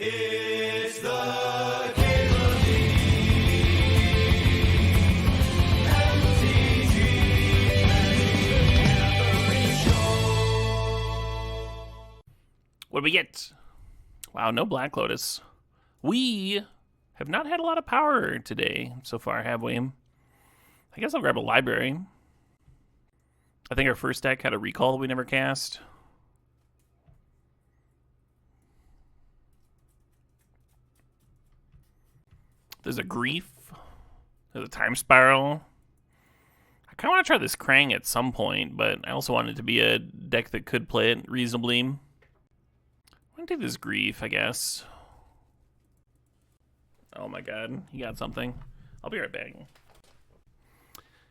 It's the Capability MTG Gathering Show. What do we get? Wow, no Black Lotus. We have not had a lot of power today so far, have we? I guess I'll grab a library. I think our first deck had a recall that we never cast. There's a Grief. There's a Time Spiral. I kind of want to try this Krang at some point, but I also want it to be a deck that could play it reasonably. I'm going to take this Grief, I guess. Oh my god, he got something. I'll be right back.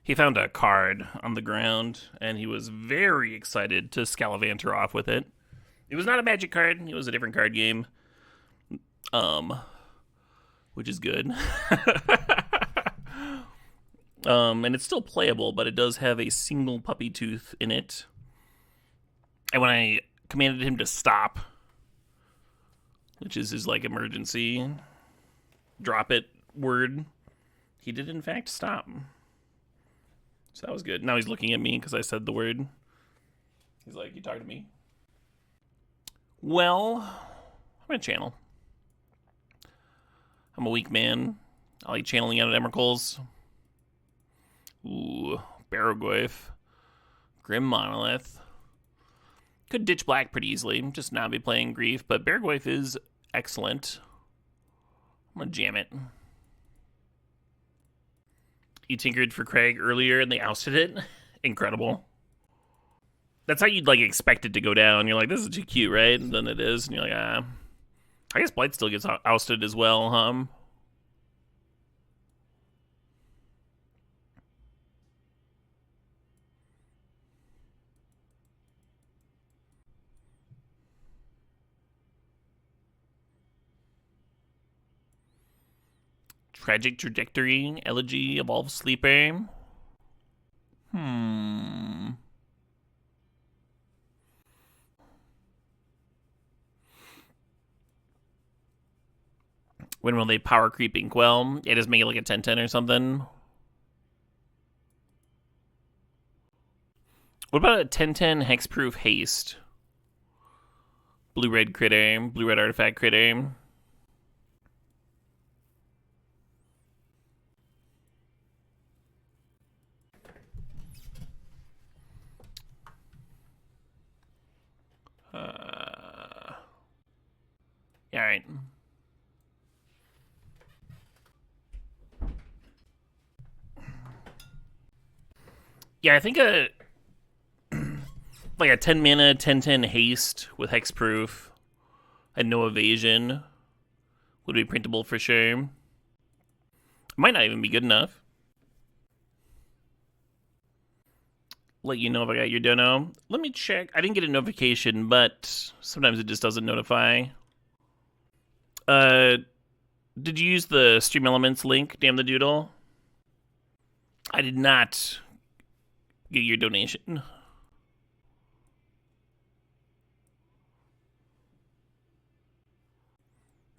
He found a card on the ground, and he was very excited to Scalavanter off with it. It was not a Magic card. It was a different card game. Which is good. And it's still playable, but it does have a single puppy tooth in it. And when I commanded him to stop, which is his, like, emergency drop it word, he did in fact stop. So that was good. Now he's looking at me because I said the word. He's like, you talking to me? Well, I'm going to channel. I'm a weak man. I like channeling out at Emrakul's. Ooh, Barrogoyf. Grim Monolith. Could ditch black pretty easily, just not be playing Grief, but Barrogoyf is excellent. I'm gonna jam it. You tinkered for Craig earlier and they ousted it. Incredible. That's how you'd like expect it to go down. You're like, this is too cute, right? And then it is, and you're like, ah. I guess Blight still gets ousted as well, huh? Tragic Trajectory, Elegy, Evolve Sleeper. When will they power creep Inkwell? Yeah, just make it like a 10-10 or something. What about a 10-10 Hexproof Haste? Blue-red critter, blue-red artifact critter. Yeah, alright. Yeah, I think like a 10 mana, 10-10 haste with hexproof and no evasion would be printable for sure. Might not even be good enough. Let you know if I got your dono. Let me check. I didn't get a notification, but sometimes it just doesn't notify. Did you use the Stream Elements link, Damn the Doodle? I did not get your donation.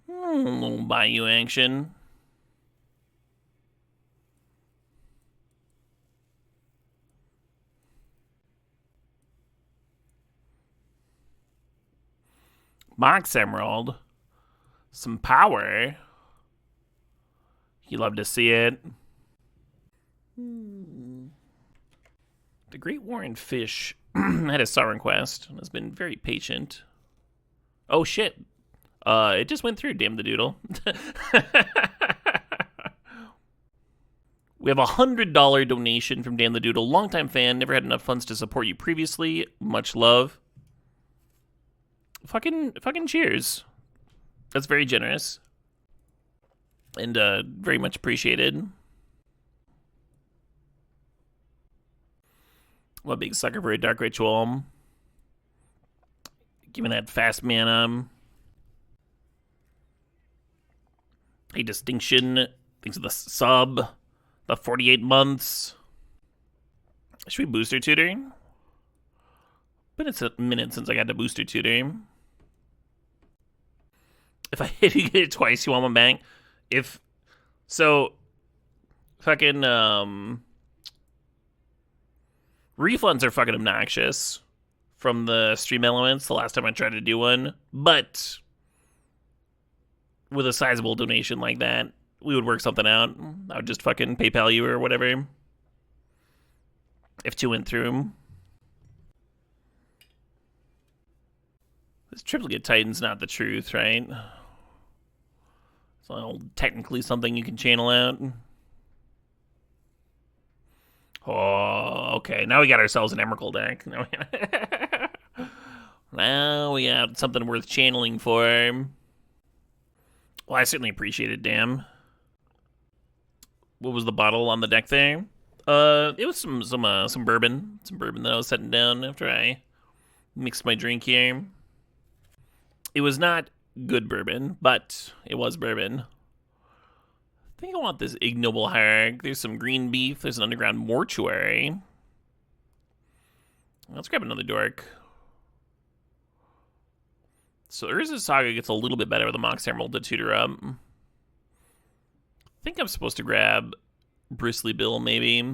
Little Bayou action. Mox Emerald. Some power. You love to see it. The Great Warren Fish had a Sovereign quest and has been very patient. Oh shit. It just went through, damn the doodle. We have a $100 donation from Dan the Doodle. Longtime fan, never had enough funds to support you previously. Much love. Fucking cheers. That's very generous. And very much appreciated. I'm a big sucker for a Dark Ritual. Give me that fast mana. A Distinction. Thanks to the sub. The 48 months. Should we Booster Tutor? But it's a minute since I got to Booster Tutor. If I hit you get it twice, you want one back? If so, fucking refunds are fucking obnoxious from the stream elements the last time I tried to do one, but with a sizable donation like that, we would work something out. I would just fucking PayPal you or whatever if 2 went through. This Triplicate Titan's not the truth, right? So technically something you can channel out. Oh, okay. Now we got ourselves an Emrakul deck. Now we got something worth channeling for. Well, I certainly appreciate it, damn. What was the bottle on the deck there? It was some bourbon. Some bourbon that I was setting down after I mixed my drink here. It was not good bourbon, but it was bourbon. I think I want this Ignoble Hierarch. There's some green beef. There's an underground mortuary. Let's grab another dork. So Urza's Saga gets a little bit better with a Mox Emerald to tutor up. I think I'm supposed to grab Bristly Bill, maybe.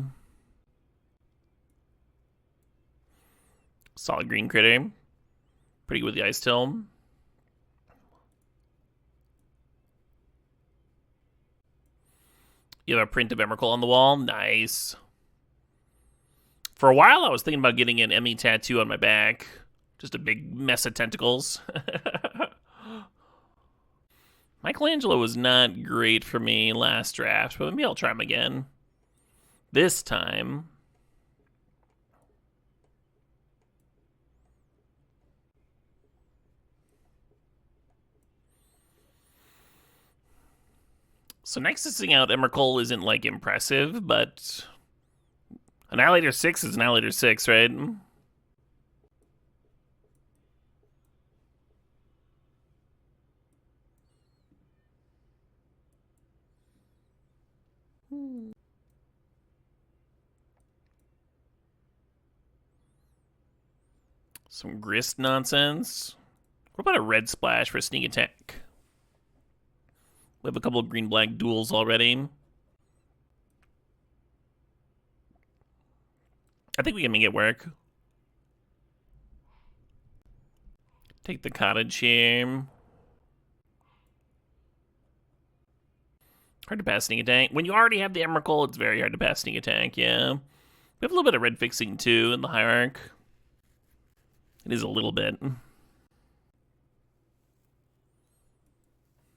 Solid green critter. Pretty good with the Icetill. You have a print of Emrakul on the wall. Nice. For a while, I was thinking about getting an ME tattoo on my back. Just a big mess of tentacles. Michelangelo was not great for me last draft, but maybe I'll try him again. This time. So Nexusing out Emrakul isn't, like, impressive, but Annihilator 6 is Annihilator 6, right? Some Grist nonsense. What about a red splash for a sneak attack? We have a couple of green-black duels already. I think we can make it work. Take the cottage here. Hard to pass sneak attack. When you already have the Emrakul, it's very hard to pass sneak attack, yeah. We have a little bit of red fixing, too, in the Hierarch. It is a little bit.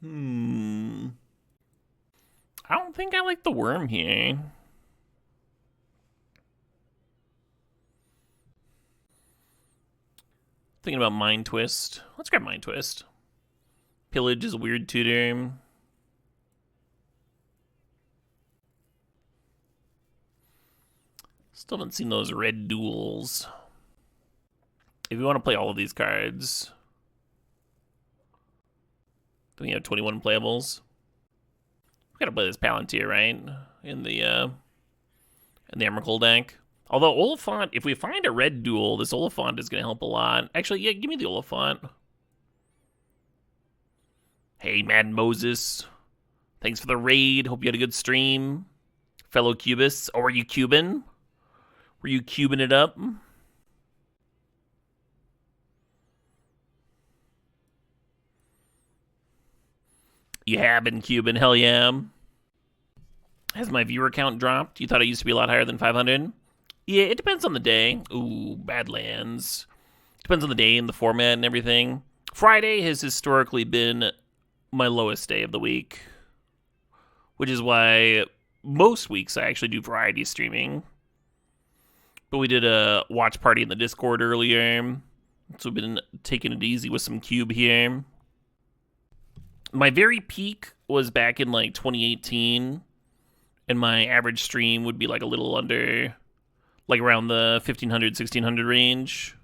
I don't think I like the worm here. Thinking about Mind Twist. Let's grab Mind Twist. Pillage is a weird tutor. Still haven't seen those red duels. If you want to play all of these cards, do we have 21 playables? We gotta play this Palantir, right? In the Emrakul deck. Although Oliphaunt, if we find a red duel, this Oliphaunt is gonna help a lot. Actually, yeah, give me the Oliphaunt. Hey, Mad Moses. Thanks for the raid. Hope you had a good stream. Fellow Cubists. Or were you Cuban? Were you Cuban it up? You have been Cuban, hell yeah. Has my viewer count dropped? You thought it used to be a lot higher than 500? Yeah, it depends on the day. Ooh, Badlands. Depends on the day and the format and everything. Friday has historically been my lowest day of the week, which is why most weeks I actually do variety streaming. But we did a watch party in the Discord earlier, so we've been taking it easy with some cube here. My very peak was back in like 2018, and my average stream would be like a little under, like around the 1500, 1600 range.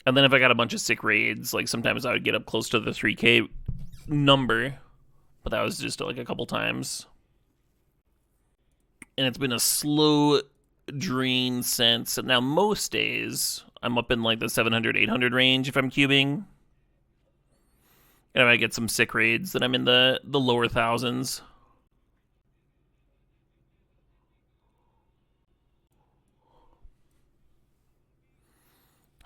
And then if I got a bunch of sick raids, like sometimes I would get up close to the 3K number, but that was just like a couple times. And it's been a slow drain since. Now most days I'm up in like the 700, 800 range if I'm cubing. And I might get some sick raids that I'm in the lower thousands.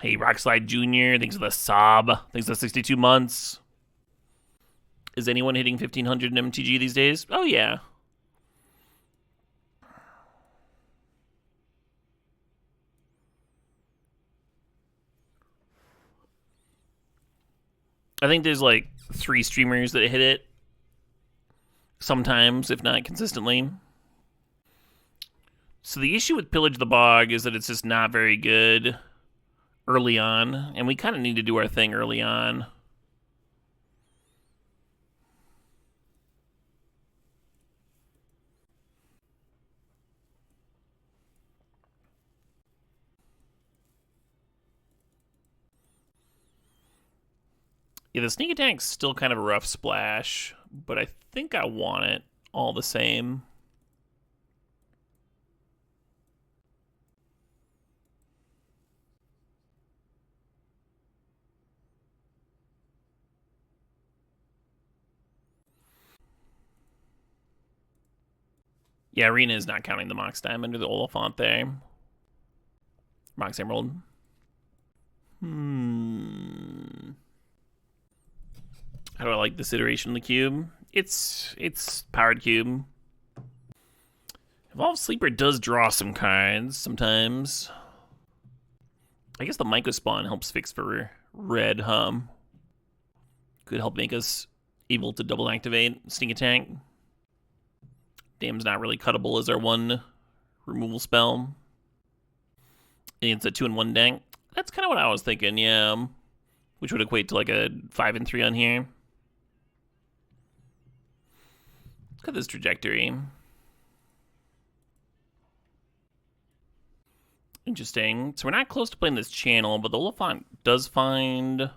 Hey, Rockslide Jr., thanks for the sob. Thanks for the 62 months. Is anyone hitting 1500 in MTG these days? Oh, yeah. I think there's like 3 streamers that hit it. Sometimes, if not consistently. So the issue with Pillage the Bog is that it's just not very good early on, and we kind of need to do our thing early on. Yeah, the sneak attack's still kind of a rough splash, but I think I want it all the same. Yeah, Arena is not counting the Mox Diamond or the Oliphaunt there. Mox Emerald. How do I like this iteration of the cube? It's powered cube. Evolved Sleeper does draw some cards sometimes. I guess the Mycospawn helps fix for red, could help make us able to double activate Sneak Attack. Damn's not really cuttable as our one removal spell. And it's a 2-in-1 deck. That's kind of what I was thinking, yeah. Which would equate to like a 5-and-3 on here. Look at this trajectory. Interesting. So we're not close to playing this channel, but the Oliphaunt does find a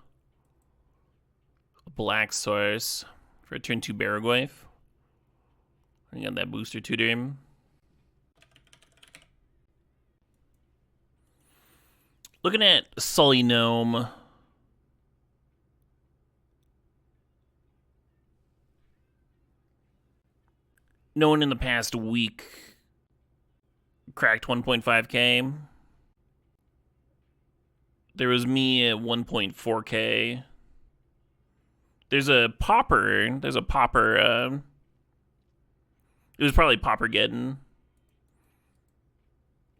black source for a turn 2 Barrowgoyf. We got that Booster Tutor. Looking at Sully Gnome. No one in the past week cracked 1.5k. There was me at 1.4k. There's a Pauper. It was probably Paupergeddon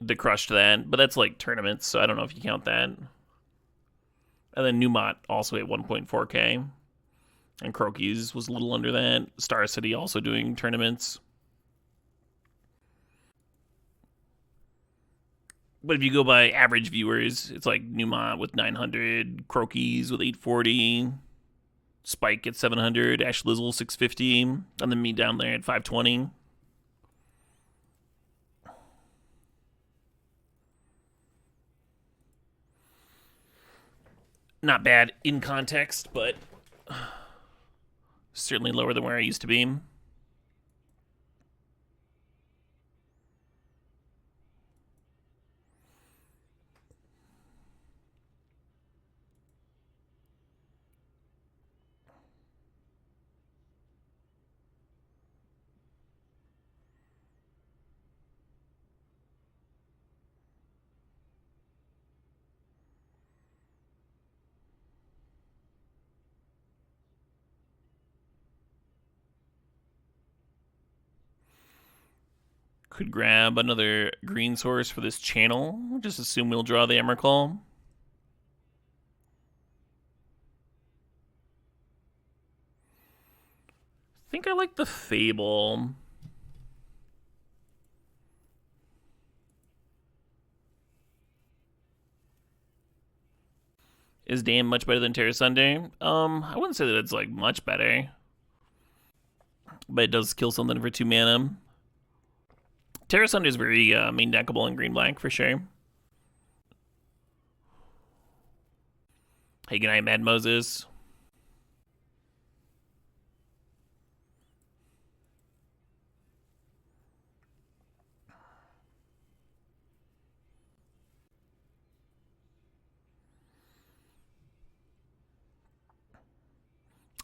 that crushed that, but that's like tournaments, so I don't know if you count that. And then Newmont also at 1.4k. And Crokies was a little under that. Star City also doing tournaments. But if you go by average viewers, it's like Newmont with 900, Crokies with 840, Spike at 700, Ash Lizzle 650, and then me down there at 520. Not bad in context, but certainly lower than where I used to be. Could grab another green source for this channel. Just assume we'll draw the Emrakul. I think I like the Fable. Is Dam much better than Tear Asunder? I wouldn't say that it's like much better. But it does kill something for 2 mana. Tear Asunder is very main deckable in green-black for sure. Hey, good night, Mad Moses.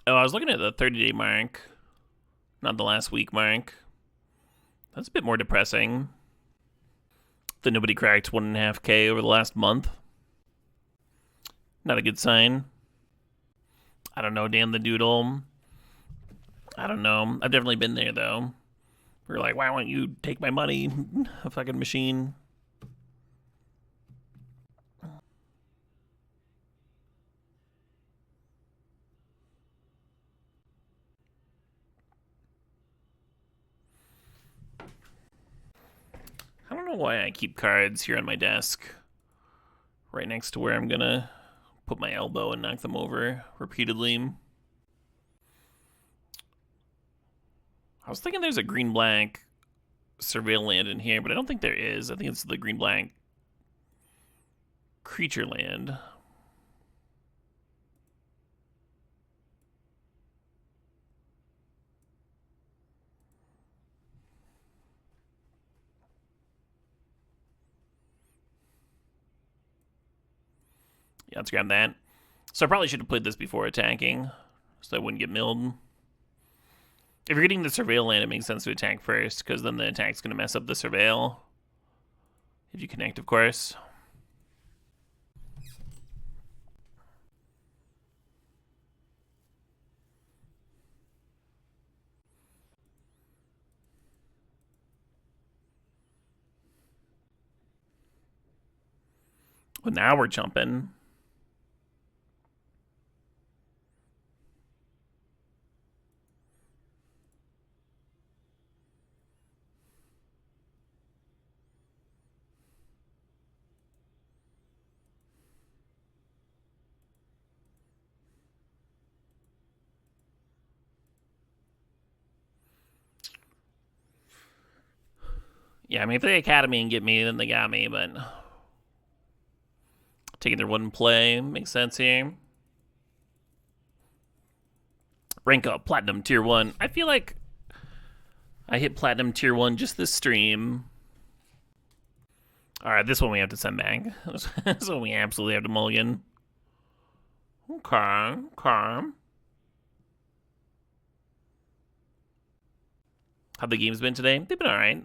Oh, I was looking at the 30-day mark, not the last week mark. That's a bit more depressing. That nobody cracked 1.5K over the last month. Not a good sign. I don't know, Dan the Doodle. I don't know. I've definitely been there, though. We're like, why won't you take my money? A fucking machine. I don't know why I keep cards here on my desk. Right next to where I'm gonna put my elbow and knock them over repeatedly. I was thinking there's a green-black surveil land in here, but I don't think there is. I think it's the green-black creature land. Yeah, let's grab that. So I probably should have played this before attacking, so I wouldn't get milled. If you're getting the surveil land, it makes sense to attack first, because then the attack's going to mess up the surveil. If you connect, of course. Well, now we're jumping. Yeah, I mean, if they Academy and get me, then they got me, but taking their one play makes sense here. Rank up Platinum Tier 1. I feel like I hit Platinum Tier 1 just this stream. Alright, this one we have to send back. This one we absolutely have to mulligan. Okay. How the game's been today? They've been alright.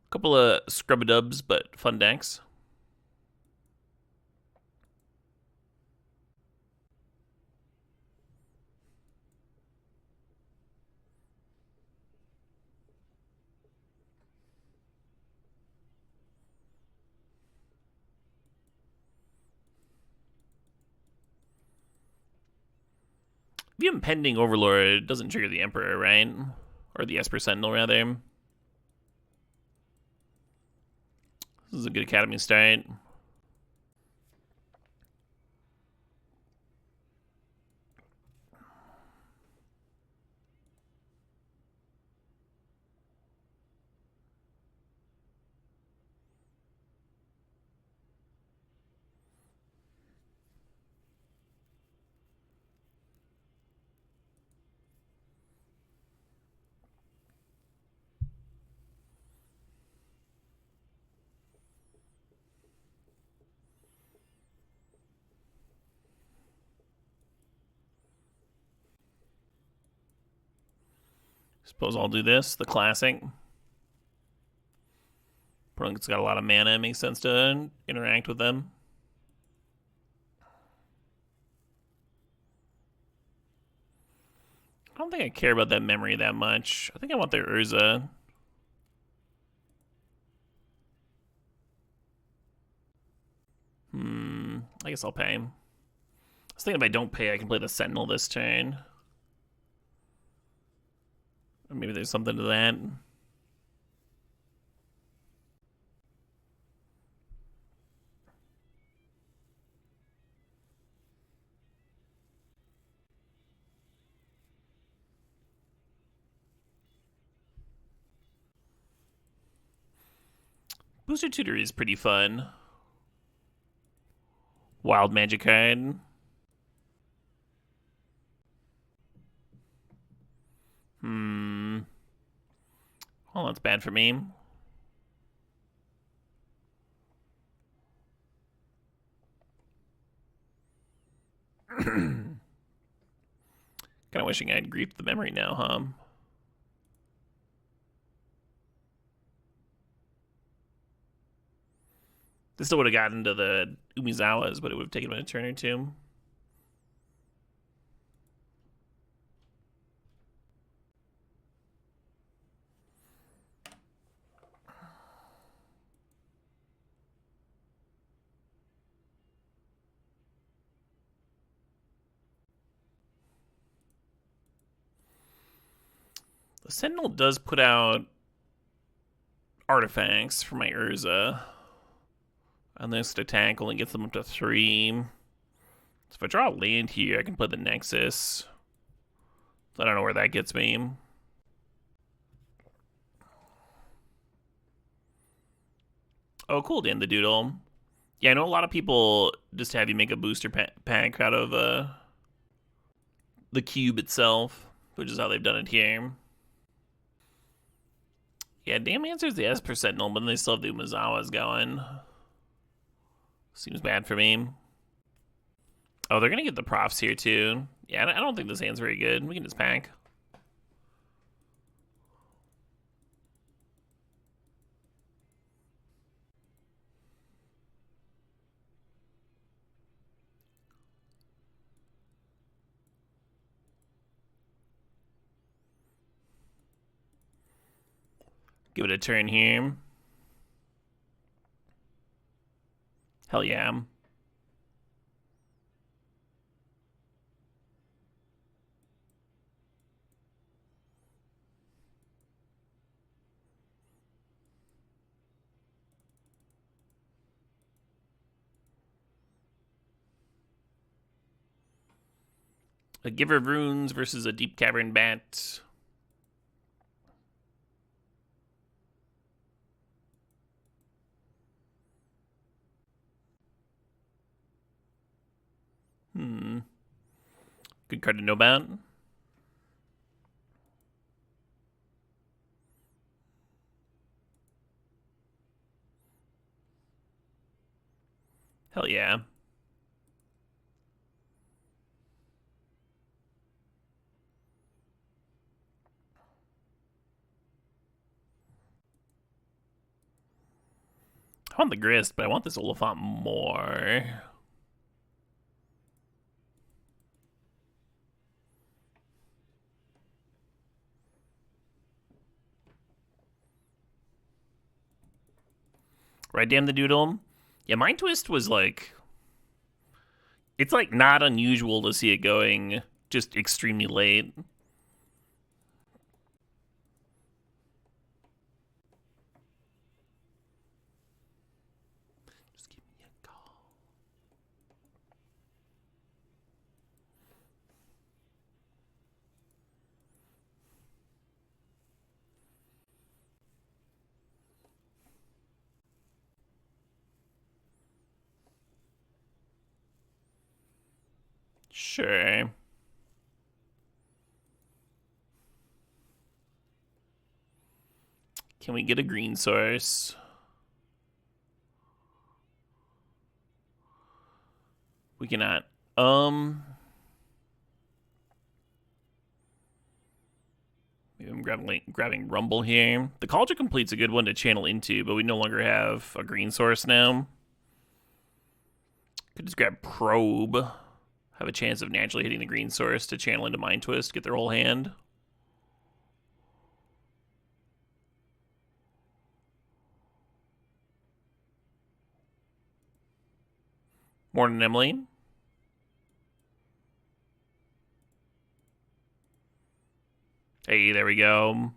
Couple of scrub-a-dubs, but fun decks. If you have Impending Overlord, it doesn't trigger the Emperor, right? Or the Esper Sentinel, rather. This is a good Academy start. Suppose I'll do this, the classic. Opponent's got a lot of mana, it makes sense to interact with them. I don't think I care about that memory that much. I think I want their Urza. I guess I'll pay. I was thinking if I don't pay, I can play the Sentinel this turn. Or maybe there's something to that. Booster Tutor is pretty fun. Wild Magic card. Well, that's bad for me. wishing I'd griefed the memory now, huh? This still would have gotten to the Umizawas, but it would have taken a turn or two. The Sentinel does put out artifacts for my Urza. And this attack only gets them up to 3. So if I draw a land here, I can play the Nexus. So I don't know where that gets me. Oh, cool, Dan the Doodle. Yeah, I know a lot of people just have you make a booster pack out of the cube itself, which is how they've done it here. Yeah, damn answers the S per Sentinel, but they still have the Umizawas going. Seems bad for me. Oh, they're going to get the profs here, too. Yeah, I don't think this hand's very good. We can just pack. Give it a turn here. Hell yeah. A Giver of Runes versus a Deep-Cavern Bat. Good card to know about. Hell yeah. I want the Grist, but I want this Oliphaunt more. Right, damn the Doodle? Yeah, Mind Twist was like... It's like not unusual to see it going just extremely late. Just give me a call. Sure. Can we get a green source? We cannot. Maybe I'm grabbing Rumble here. The Cauldron Complete's a good one to channel into, but we no longer have a green source now. Could just grab Probe. Have a chance of naturally hitting the green source to channel into Mind Twist, get their whole hand. Morning, Emily. Hey, there we go.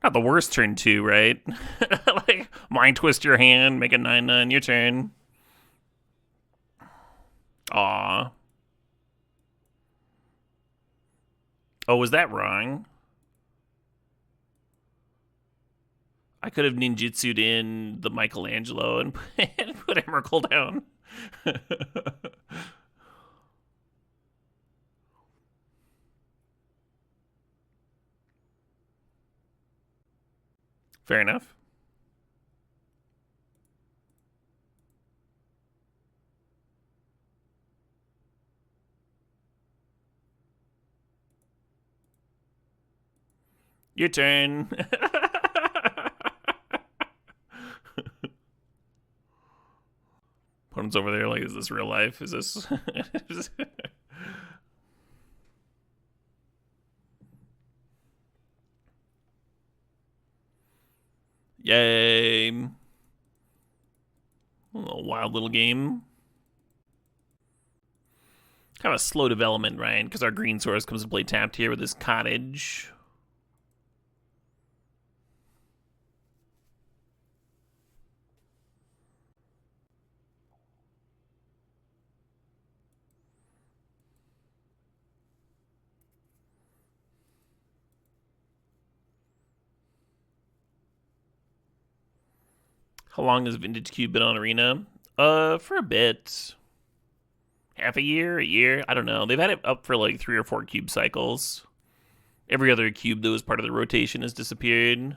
Not the worst turn 2, right? Like, Mind Twist your hand, make a 9/9, your turn. Aw. Oh, was that wrong? I could have ninjutsu'd in the Michelangelo and put Emrakul down. Fair enough. Your turn. Opponent's over there like, is this real life? Is this... Yay. A little wild little game. Kind of a slow development, right? Because our green source comes to play tapped here with this cottage. How long has Vintage Cube been on Arena? For a bit. Half a year? I don't know. They've had it up for like 3 or 4 cube cycles. Every other cube that was part of the rotation has disappeared.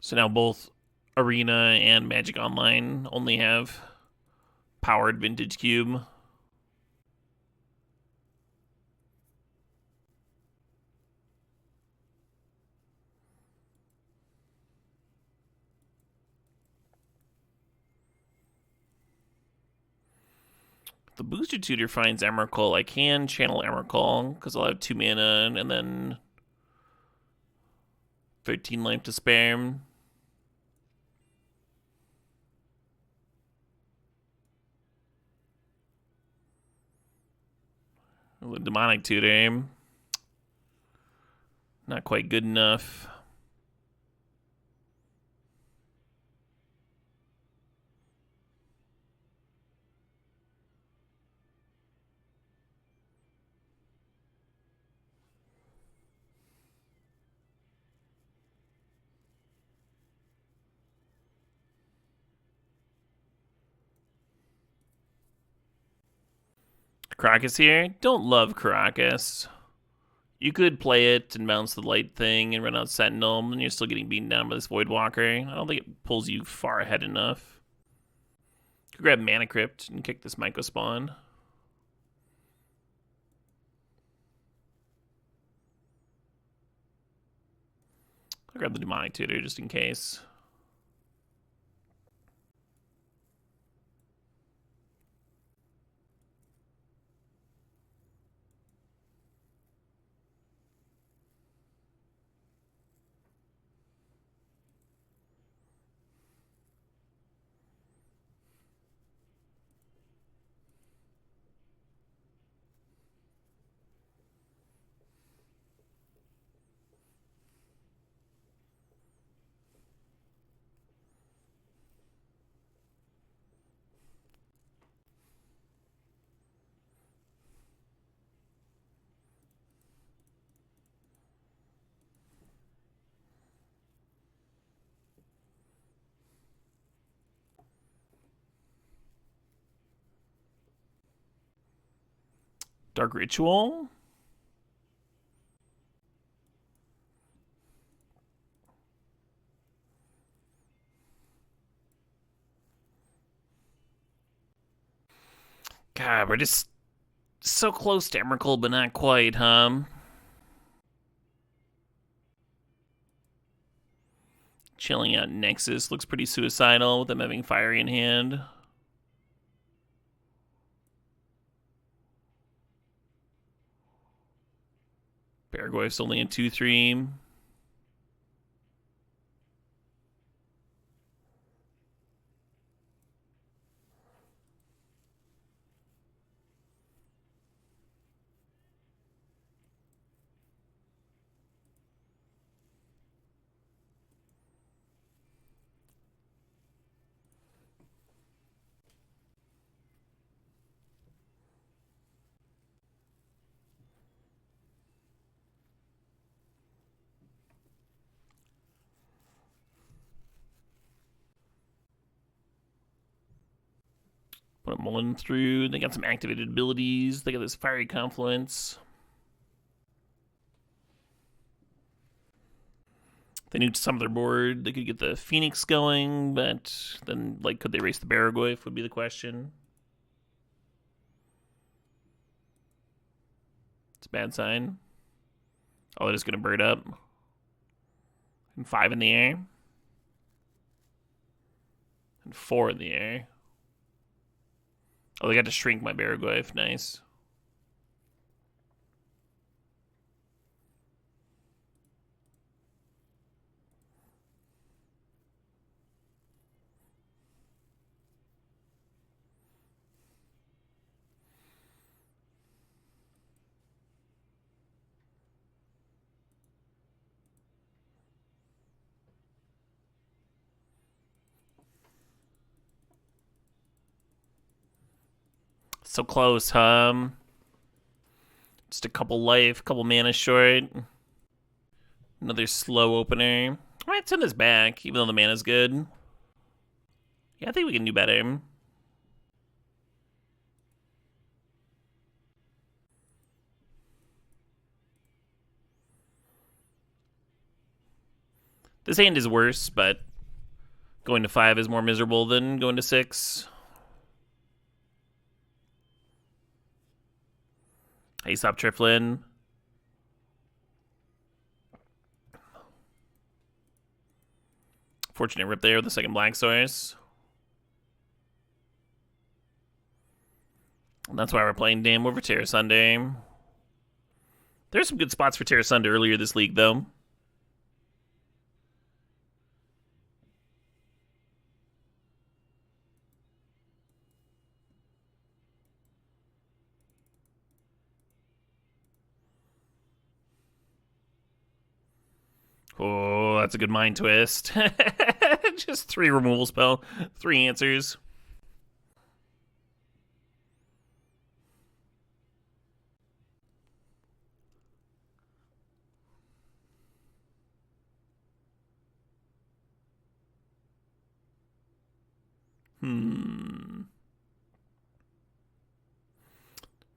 So now both Arena and Magic Online only have powered Vintage Cube. The Booster Tutor finds Emrakul. I can channel Emrakul because I'll have 2 mana and then 13 life to spare. The Demonic Tutor. Not quite good enough. Karakas here. Don't love Karakas. You could play it and bounce the light thing and run out Sentinel, and you're still getting beaten down by this Voidwalker. I don't think it pulls you far ahead enough. Could grab Mana Crypt and kick this Mycospawn. I'll grab the Demonic Tutor just in case. Dark Ritual. God, we're just so close to Emrakul, but not quite, huh? Chilling out Nexus looks pretty suicidal with them having Fiery in hand. Paraguay's only in 2-3. Put a Mullen through. They got some activated abilities. They got this Fiery Confluence. They knew some of their board. They could get the Phoenix going, but then, like, could they race the Baraggoyf would be the question. It's a bad sign. Oh, they're just going to bird up. And 5 in the air. And 4 in the air. Oh, they got to shrink my Baraggoyf. Nice. So close, huh? Just a couple life, couple mana short. Another slow opener. I might send this back, even though the mana's good. Yeah, I think we can do better. This hand is worse, but going to 5 is more miserable than going to 6. Hey, stop Triflin. Fortunate rip there with the second Black Source. And that's why we're playing Dam over Tear Asunder. There's some good spots for Tear Asunder earlier this league, though. Oh, that's a good mind twist. Just 3 removal spell, 3 answers.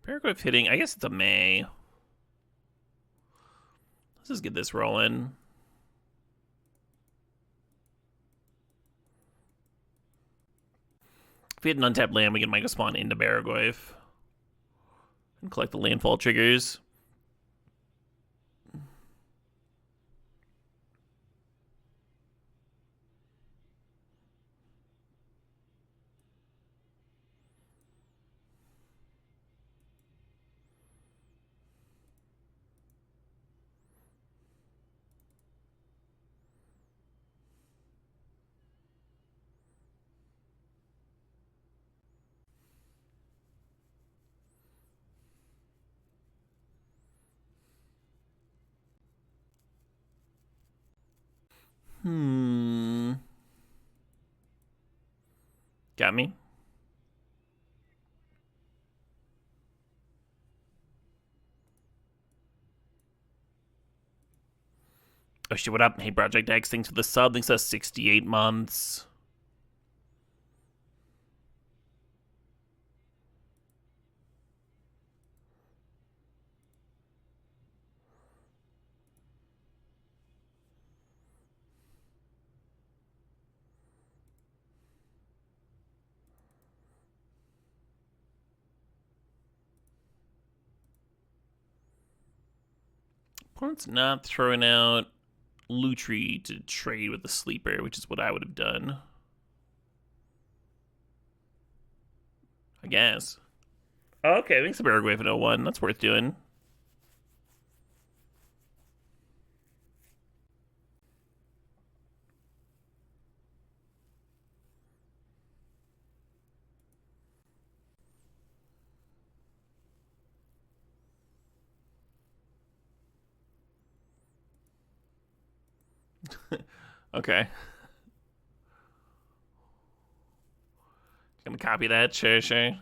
Paragraph hitting. I guess it's a May. Let's just get this rolling. If we hit an untapped land, we can Mycospawn into Baraggoyf and collect the landfall triggers. Got me. Oh shit, what up? Hey, Project X, thanks for the sub. Thanks for 68 months. Opponent's not throwing out Lutri to trade with the Sleeper, which is what I would have done. I guess. Oh, okay, thanks to Baraggoyf at 01. That's worth doing. Okay. Gonna copy that? Sure. I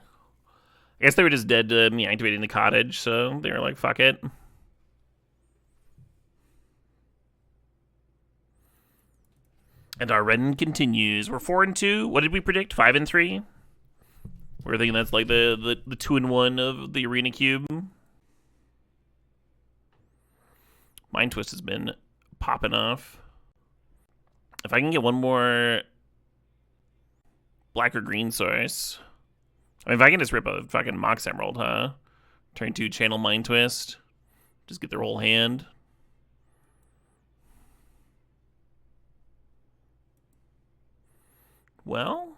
guess they were just dead to me activating the cottage, so they were like, fuck it. And our run continues. We're 4-2. What did we predict? 5-3? We're thinking that's like the 2-in-1 of the Arena Cube. Mind Twist has been popping off. If I can get one more black or green source. I mean, if I can just rip a fucking Mox Emerald, huh? Turn 2 channel Mind Twist. Just get their whole hand. Well...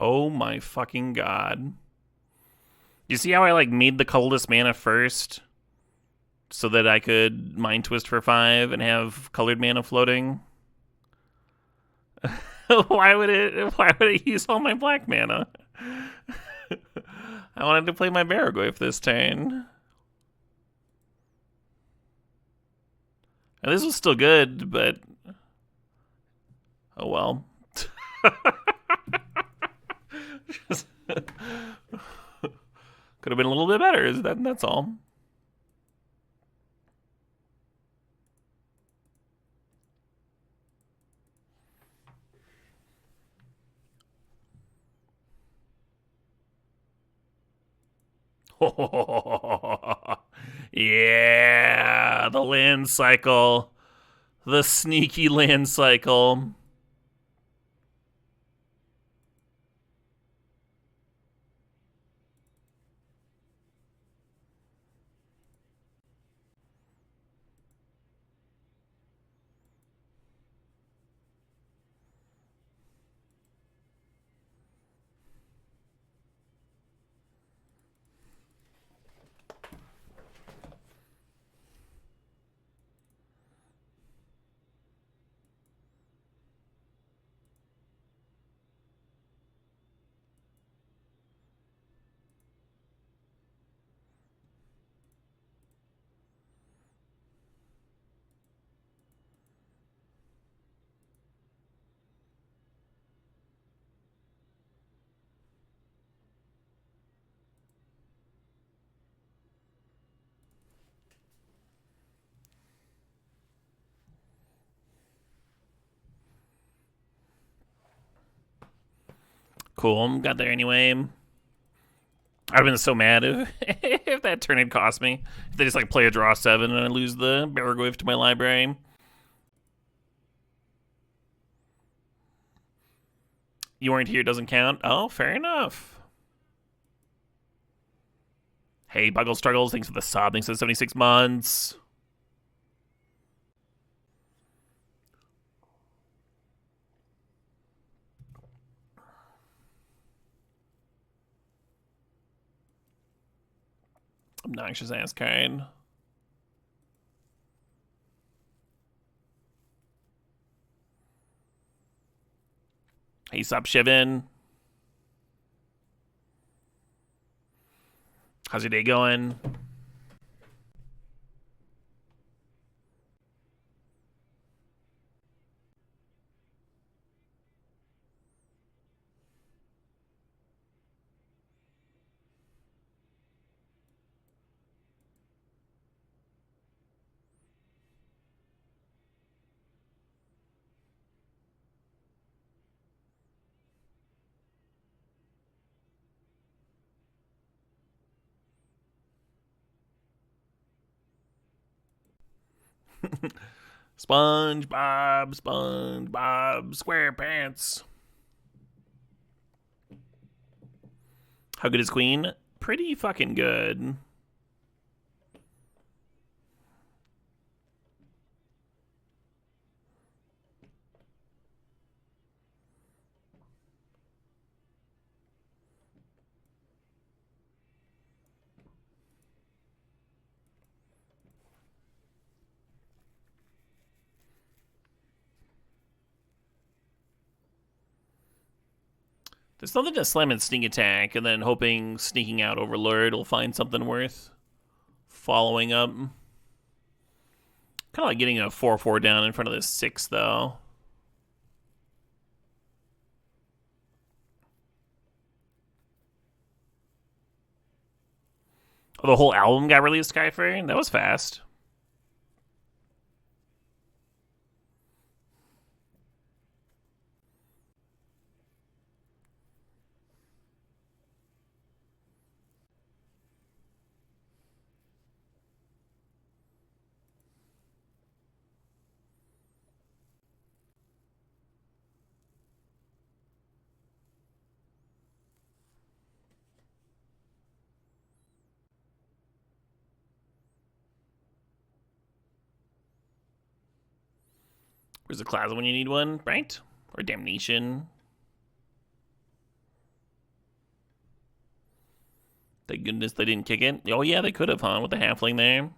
Oh my fucking god. You see how I like made the colorless mana first? So that I could Mind Twist for 5 and have colored mana floating? Why would it use all my black mana? I wanted to play my Barrowglyph this turn. And this was still good, but oh well. Could have been a little bit better. That's all. Yeah, the land cycle. The sneaky land cycle. Cool, got there anyway. I'd have been so mad if that turn had cost me. If they just like play a draw 7 and I lose the Barrowglyph to my library. You weren't here doesn't count? Oh, fair enough. Hey, Buggle Struggles, thanks for the sub. Thanks for the 76 months. Obnoxious ass card. Hey, sup, Shivin. How's your day going? SpongeBob, SpongeBob, SquarePants. How good is Queen? Pretty fucking good. There's something to slam and sneak attack, and then hoping sneaking out Overlord will find something worth following up. Kind of like getting a 4/4 down in front of this 6, though. Oh, the whole album got released, Skyfair? That was fast. Where's the closet when you need one, right? Or Damnation. Thank goodness they didn't kick it. Oh yeah, they could have, huh? With the halfling there.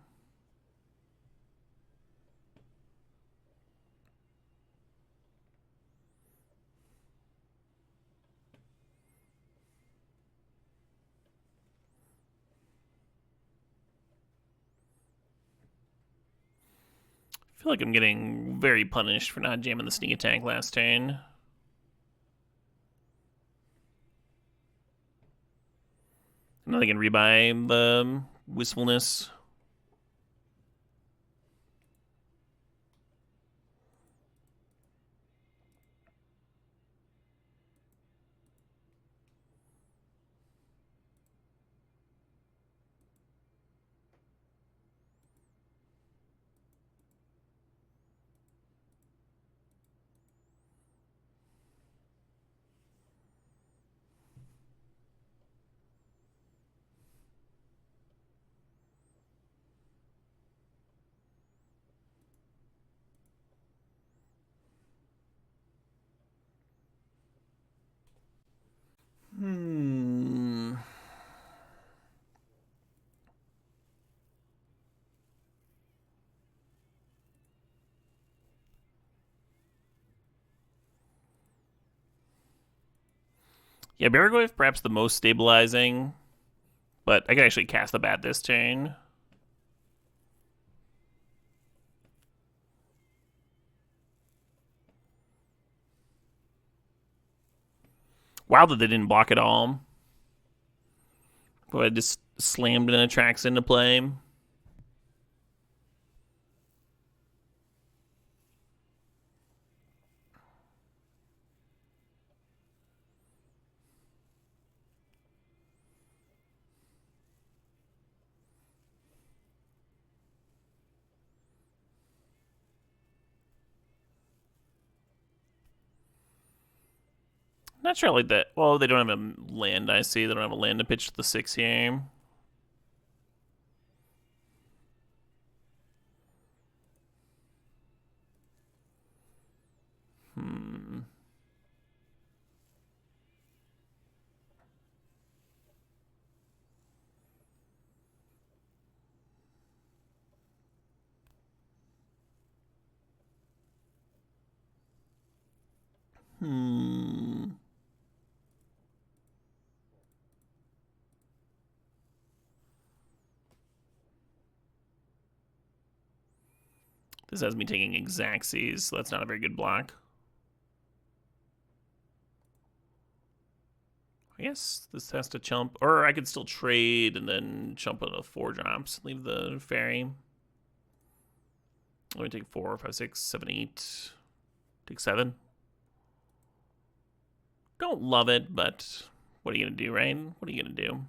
I feel like I'm getting very punished for not jamming the sneak attack last turn. Now they can rebuy the wistfulness. Yeah, Baragorth perhaps the most stabilizing, but I can actually cast the bat this turn. Wow that they didn't block at all. But I just slammed an Attrax into play. Not sure I like that. Well, they don't have a land, I see. They don't have a land to pitch to the 6 here. This has me taking Xaxes, so that's not a very good block. I guess this has to chump, or I could still trade and then chump on a 4 drops. Leave the fairy. Let me take 4, 5, 6, 7, 8. Take 7. Don't love it, but what are you gonna do, right? What are you gonna do?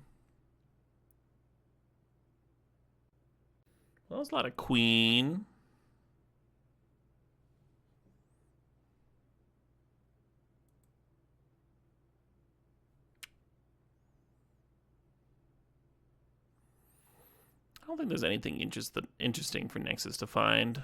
Well, there's a lot of queen. I don't think there's anything interesting for Nexus to find.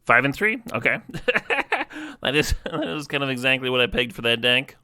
Five and 3? Okay. That is kind of exactly what I pegged for that deck.